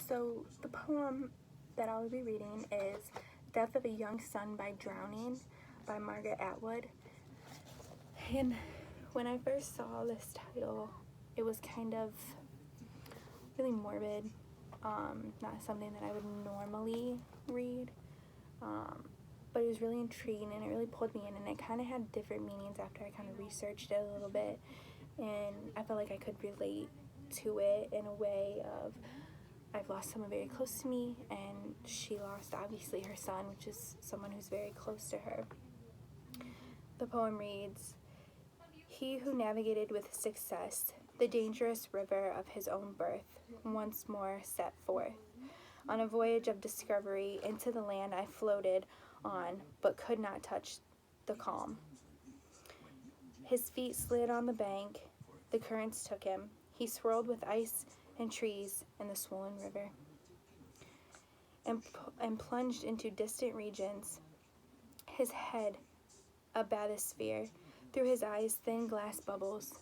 So the poem that I'll be reading is Death of a Young Son by Drowning by Margaret Atwood. And when I first saw this title, it was kind of really morbid, not something that I would normally read, but it was really intriguing and it really pulled me in, and it kind of had different meanings after I kind of researched it a little bit, and I felt like I could relate to it in a way of I've lost someone very close to me, and she lost obviously her son, which is someone who's very close to her. The poem reads, "He who navigated with success the dangerous river of his own birth once more set forth. On a voyage of discovery into the land I floated on but could not touch the calm. His feet slid on the bank, the currents took him. He swirled with ice and trees in the swollen river, and plunged into distant regions, his head a bathysphere, through his eyes thin glass bubbles.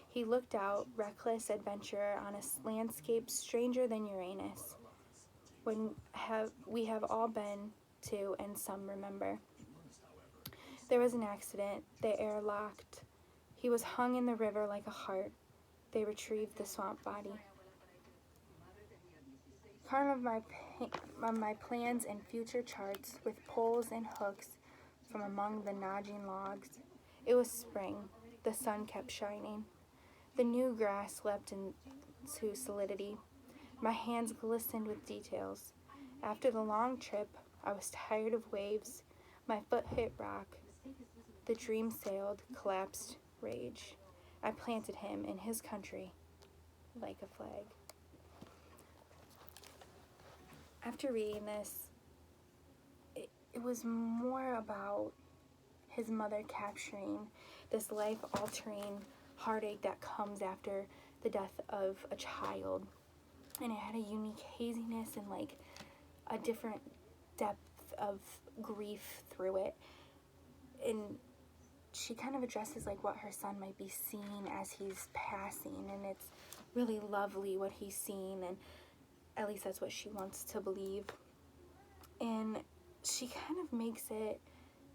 He looked out, reckless adventurer, on a landscape stranger than Uranus, we have all been to and some remember. There was an accident, the air locked. He was hung in the river like a heart. They retrieved the swamp body. Carved of my plans and future charts with poles and hooks from among the nodging logs. It was spring. The sun kept shining. The new grass leapt into solidity. My hands glistened with details. After the long trip, I was tired of waves. My foot hit rock. The dream sailed, collapsed, rage. I planted him in his country like a flag." After reading this, it was more about his mother capturing this life-altering heartache that comes after the death of a child. And it had a unique haziness and like a different depth of grief through it. And she kind of addresses like what her son might be seeing as he's passing, and it's really lovely what he's seeing, and at least that's what she wants to believe. And she kind of makes it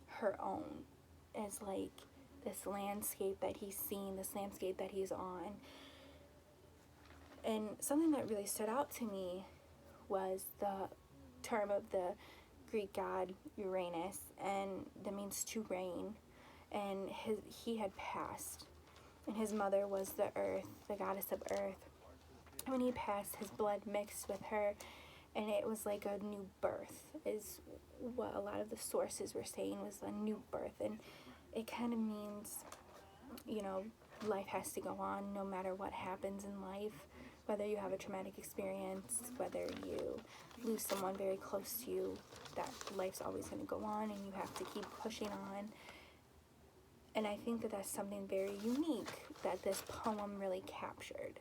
her own, as like this landscape that he's seeing, this landscape that he's on. And something that really stood out to me was the term of the Greek god Uranus, and that means to reign. And he had passed, and his mother was the earth, the goddess of earth. And when he passed, his blood mixed with her, and it was like a new birth, is what a lot of the sources were saying, was a new birth. And it kind of means, you know, life has to go on no matter what happens in life, whether you have a traumatic experience, whether you lose someone very close to you, that life's always going to go on, and you have to keep pushing on. And I think that that's something very unique that this poem really captured.